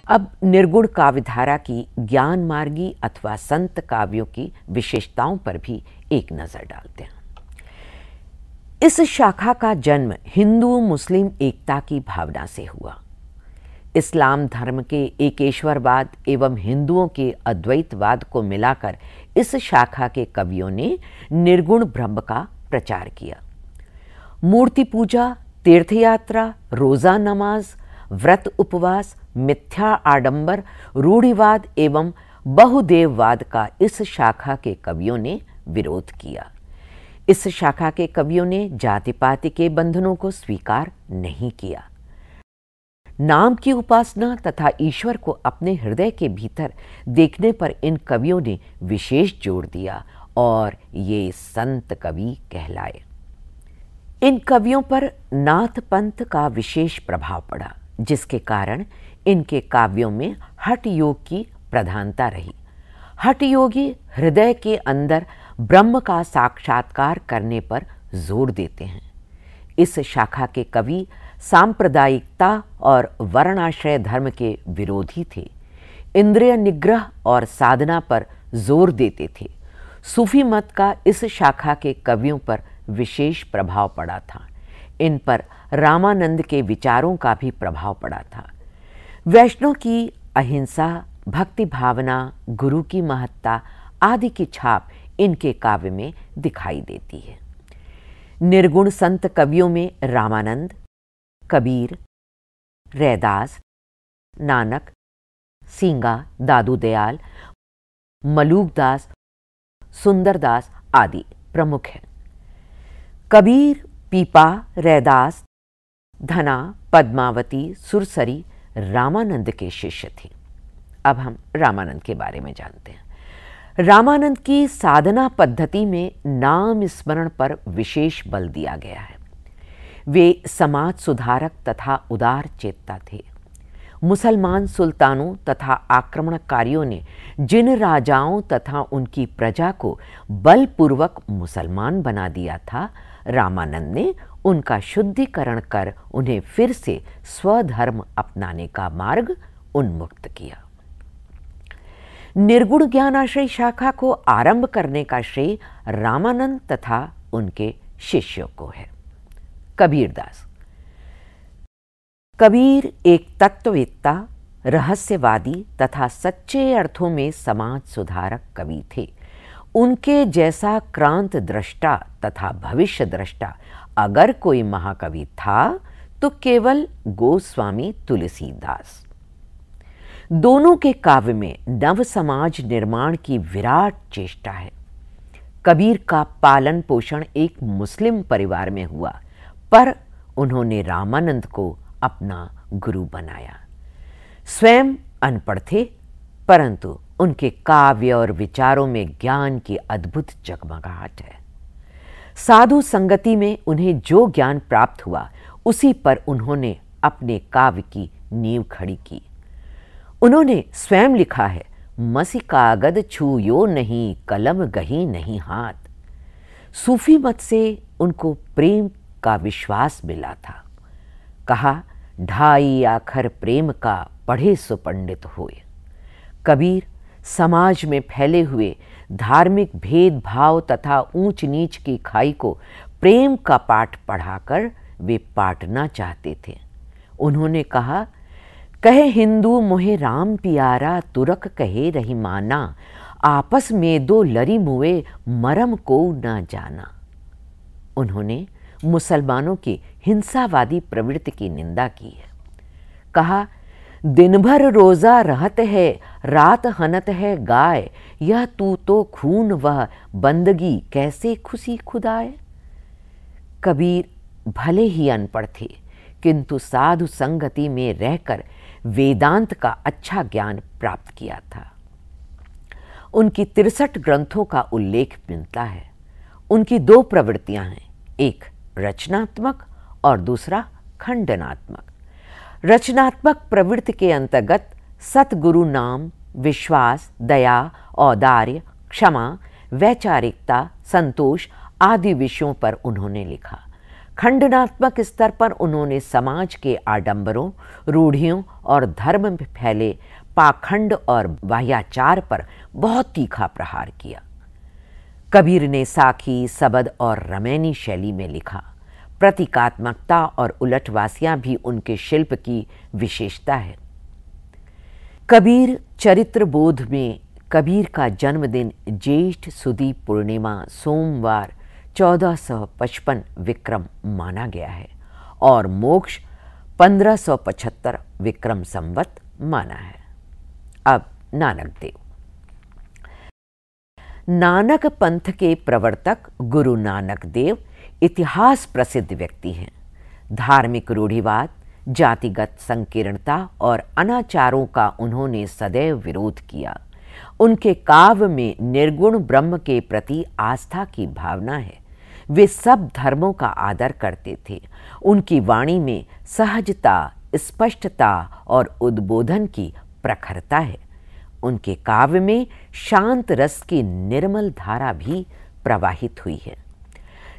अब निर्गुण काव्यधारा की ज्ञान मार्गी अथवा संत काव्यों की विशेषताओं पर भी एक नजर डालते हैं। इस शाखा का जन्म हिंदू मुस्लिम एकता की भावना से हुआ। इस्लाम धर्म के एकेश्वरवाद एवं हिंदुओं के अद्वैतवाद को मिलाकर इस शाखा के कवियों ने निर्गुण ब्रह्म का प्रचार किया। मूर्ति पूजा, तीर्थयात्रा, रोजा नमाज, व्रत उपवास, मिथ्या आडंबर, रूढ़िवाद एवं बहुदेववाद का इस शाखा के कवियों ने विरोध किया। इस शाखा के कवियों ने जाति पाति के बंधनों को स्वीकार नहीं किया। नाम की उपासना तथा ईश्वर को अपने हृदय के भीतर देखने पर इन कवियों ने विशेष जोर दिया और ये संत कवि कहलाए। इन कवियों पर नाथ पंथ का विशेष प्रभाव पड़ा, जिसके कारण इनके काव्यों में हठ योग की प्रधानता रही। हठ योगी हृदय के अंदर ब्रह्म का साक्षात्कार करने पर जोर देते हैं। इस शाखा के कवि सांप्रदायिकता और वर्णाश्रय धर्म के विरोधी थे। इंद्रिय निग्रह और साधना पर जोर देते थे। सूफी मत का इस शाखा के कवियों पर विशेष प्रभाव पड़ा था। इन पर रामानंद के विचारों का भी प्रभाव पड़ा था। वैष्णव की अहिंसा, भक्ति भावना, गुरु की महत्ता आदि की छाप इनके काव्य में दिखाई देती है। निर्गुण संत कवियों में रामानंद, कबीर, रैदास, नानक, सींगा, दादू दयाल, मलूकदास, सुंदरदास आदि प्रमुख हैं। कबीर, पीपा, रैदास, धना, पद्मावती, सुरसरी रामानंद के शिष्य थे। अब हम रामानंद के बारे में जानते हैं। रामानंद की साधना पद्धति में नाम स्मरण पर विशेष बल दिया गया है। वे समाज सुधारक तथा उदार चेतता थे। मुसलमान सुल्तानों तथा आक्रमणकारियों ने जिन राजाओं तथा उनकी प्रजा को बलपूर्वक मुसलमान बना दिया था, रामानंद ने उनका शुद्धिकरण कर उन्हें फिर से स्वधर्म अपनाने का मार्ग उन्मुक्त किया। निर्गुण ज्ञानाश्रय शाखा को आरंभ करने का श्रेय रामानंद तथा उनके शिष्यों को है। कबीरदास। कबीर एक तत्ववेत्ता, रहस्यवादी तथा सच्चे अर्थों में समाज सुधारक कवि थे। उनके जैसा क्रांत दृष्टा तथा भविष्य दृष्टा अगर कोई महाकवि था तो केवल गोस्वामी तुलसीदास। दोनों के काव्य में नव समाज निर्माण की विराट चेष्टा है। कबीर का पालन पोषण एक मुस्लिम परिवार में हुआ, पर उन्होंने रामानंद को अपना गुरु बनाया। स्वयं अनपढ़ थे, परंतु उनके काव्य और विचारों में ज्ञान की अद्भुत जगमगाहट है। साधु संगति में उन्हें जो ज्ञान प्राप्त हुआ, उसी पर उन्होंने अपने काव्य की नींव खड़ी की। उन्होंने स्वयं लिखा है, मसी कागद छूयो नहीं, कलम गही नहीं हाथ। सूफी मत से उनको प्रेम का विश्वास मिला था। कहा, ढाई आखर प्रेम का पढ़े सो पंडित होए। कबीर समाज में फैले हुए धार्मिक भेदभाव तथा ऊंच नीच की खाई को प्रेम का पाठ पढ़ाकर वे पाटना चाहते थे। उन्होंने कहा, कहे हिंदू मोहे राम पियारा, तुरक कहे रही माना, आपस में दो लरी मुए, मरम को ना जाना। उन्होंने मुसलमानों की हिंसावादी प्रवृत्ति की निंदा की है। कहा, दिन भर रोजा रहत है, रात हनत है गाय, यह तू तो खून वह बंदगी, कैसे खुशी खुदाए। कबीर भले ही अनपढ़ थे, किंतु साधु संगति में रहकर वेदांत का अच्छा ज्ञान प्राप्त किया था। उनकी 63 ग्रंथों का उल्लेख मिलता है। उनकी दो प्रवृत्तियां हैं, एक रचनात्मक और दूसरा खंडनात्मक। रचनात्मक प्रवृत्ति के अंतर्गत सतगुरु नाम, विश्वास, दया, औदार्य, क्षमा, वैचारिकता, संतोष आदि विषयों पर उन्होंने लिखा। खंडनात्मक स्तर पर उन्होंने समाज के आडंबरों, रूढ़ियों और धर्म में फैले पाखंड और वाह्याचार पर बहुत तीखा प्रहार किया। कबीर ने साखी, सबद और रमैनी शैली में लिखा। प्रतीकात्मकता और उलटवासियां भी उनके शिल्प की विशेषता है। कबीर चरित्र बोध में कबीर का जन्मदिन ज्येष्ठ सुदी पूर्णिमा सोमवार 1455 विक्रम माना गया है और मोक्ष 1575 विक्रम संवत माना है। अब नानक देव। नानक पंथ के प्रवर्तक गुरु नानक देव इतिहास प्रसिद्ध व्यक्ति हैं। धार्मिक रूढ़िवाद, जातिगत संकीर्णता और अनाचारों का उन्होंने सदैव विरोध किया। उनके काव्य में निर्गुण ब्रह्म के प्रति आस्था की भावना है। वे सब धर्मों का आदर करते थे। उनकी वाणी में सहजता, स्पष्टता और उद्बोधन की प्रखरता है। उनके काव्य में शांत रस की निर्मल धारा भी प्रवाहित हुई है।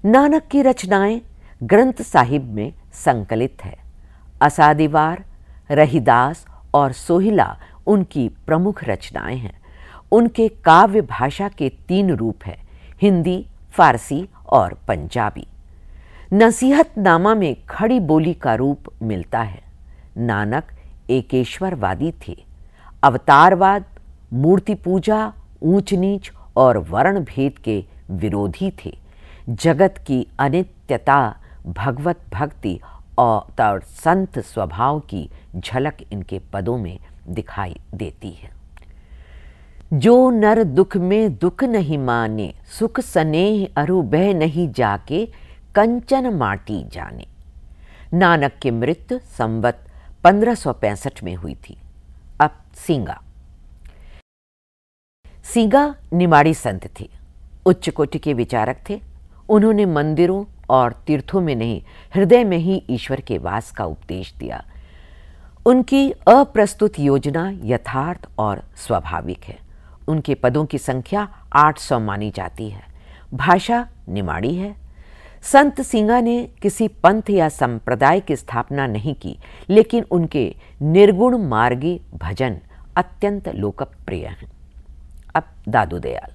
नानक की रचनाएं ग्रंथ साहिब में संकलित है। असादीवार, रहीदास और सोहिला उनकी प्रमुख रचनाएं हैं। उनके काव्य भाषा के 3 रूप हैं, हिंदी, फारसी और पंजाबी। नसीहतनामा में खड़ी बोली का रूप मिलता है। नानक एकेश्वरवादी थे। अवतारवाद, मूर्ति पूजा, ऊंच नीच और वर्ण भेद के विरोधी थे। जगत की अनित्यता, भगवत भक्ति और संत स्वभाव की झलक इनके पदों में दिखाई देती है। जो नर दुख में दुख नहीं माने, सुख स्नेह अरु बह नहीं जाके, कंचन माटी जाने। नानक की मृत्यु संवत 1565 में हुई थी। अब सींगा। सींगा निमाड़ी संत थे। उच्च कोटि के विचारक थे। उन्होंने मंदिरों और तीर्थों में नहीं, हृदय में ही ईश्वर के वास का उपदेश दिया। उनकी अप्रस्तुत योजना यथार्थ और स्वाभाविक है। उनके पदों की संख्या 800 मानी जाती है। भाषा निमाड़ी है। संत सींगा ने किसी पंथ या संप्रदाय की स्थापना नहीं की, लेकिन उनके निर्गुण मार्गी भजन अत्यंत लोकप्रिय हैं। अब दादू दयाल।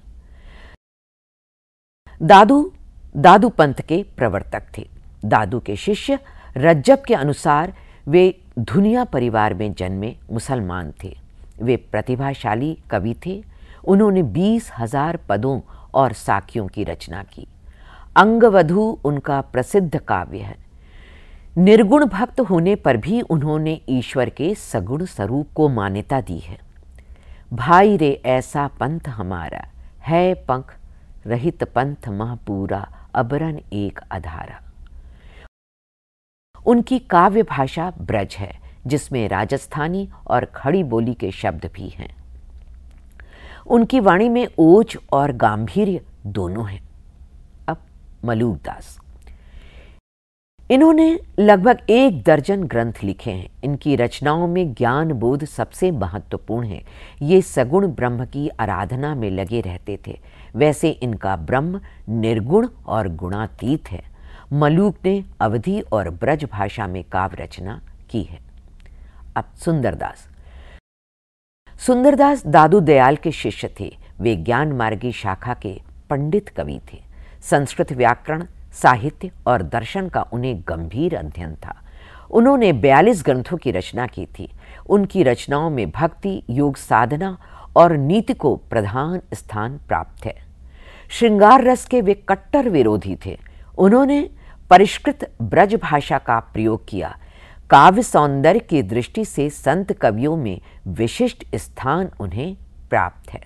दादू पंथ के प्रवर्तक थे। दादू के शिष्य रज्जब के अनुसार वे धुनिया परिवार में जन्मे मुसलमान थे। वे प्रतिभाशाली कवि थे। उन्होंने 20,000 पदों और साखियों की रचना की। अंगवधू उनका प्रसिद्ध काव्य है। निर्गुण भक्त होने पर भी उन्होंने ईश्वर के सगुण स्वरूप को मान्यता दी है। भाई रे ऐसा पंथ हमारा, है पंख रहित पंथ महपूरा, अबरन एक आधारा। उनकी काव्य भाषा ब्रज है, जिसमें राजस्थानी और खड़ी बोली के शब्द भी हैं। उनकी वाणी में ओज और गांभीर्य दोनों हैं। अब मलूक दास। इन्होंने लगभग 1 दर्जन ग्रंथ लिखे हैं। इनकी रचनाओं में ज्ञान बोध सबसे महत्वपूर्ण है। ये सगुण ब्रह्म की आराधना में लगे रहते थे। वैसे इनका ब्रह्म निर्गुण और गुणातीत है। मलूक ने अवधी और ब्रज भाषा में काव्य रचना की है। अब सुंदरदास। सुंदरदास दादू दयाल के शिष्य थे। वे ज्ञान मार्गी शाखा के पंडित कवि थे। संस्कृत व्याकरण, साहित्य और दर्शन का उन्हें गंभीर अध्ययन था। उन्होंने 42 ग्रंथों की रचना की थी। उनकी रचनाओं में भक्ति, योग साधना और नीति को प्रधान स्थान प्राप्त है। श्रृंगार रस के वे कट्टर विरोधी थे। उन्होंने परिष्कृत ब्रज भाषा का प्रयोग किया। काव्य सौंदर्य की दृष्टि से संत कवियों में विशिष्ट स्थान उन्हें प्राप्त है।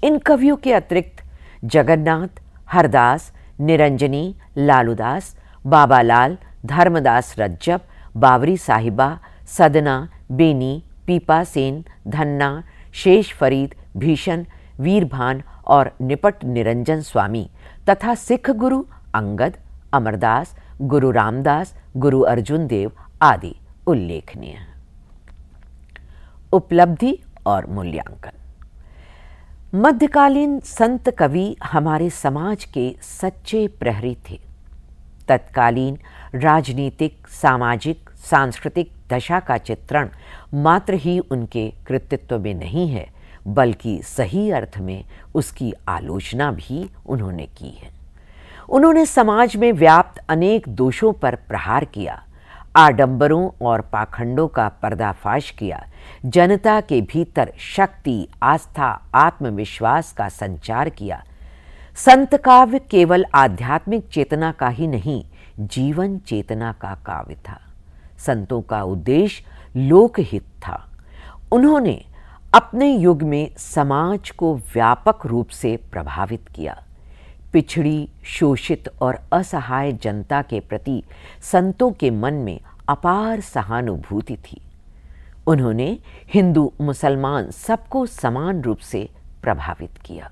इन कवियों के अतिरिक्त जगन्नाथ, हरदास, निरंजनी, लालूदास, बाबालाल, धर्मदास रज्जब, बावरी साहिबा, सदना, बेनी, पीपा सेन, धन्ना, शेष फरीद, भीषण, वीरभान और निपट निरंजन स्वामी तथा सिख गुरु अंगद, अमरदास, गुरु रामदास, गुरु अर्जुन देव आदि उल्लेखनीय हैं। उपलब्धि और मूल्यांकन। मध्यकालीन संत कवि हमारे समाज के सच्चे प्रहरी थे। तत्कालीन राजनीतिक, सामाजिक, सांस्कृतिक दशा का चित्रण मात्र ही उनके कृतित्व में नहीं है, बल्कि सही अर्थ में उसकी आलोचना भी उन्होंने की है। उन्होंने समाज में व्याप्त अनेक दोषों पर प्रहार किया, आडंबरों और पाखंडों का पर्दाफाश किया, जनता के भीतर शक्ति, आस्था, आत्मविश्वास का संचार किया। संत काव्य केवल आध्यात्मिक चेतना का ही नहीं, जीवन चेतना का काव्य था। संतों का उद्देश्य लोकहित था। उन्होंने अपने युग में समाज को व्यापक रूप से प्रभावित किया। पिछड़ी, शोषित और असहाय जनता के प्रति संतों के मन में अपार सहानुभूति थी। उन्होंने हिंदू, मुसलमान सबको समान रूप से प्रभावित किया।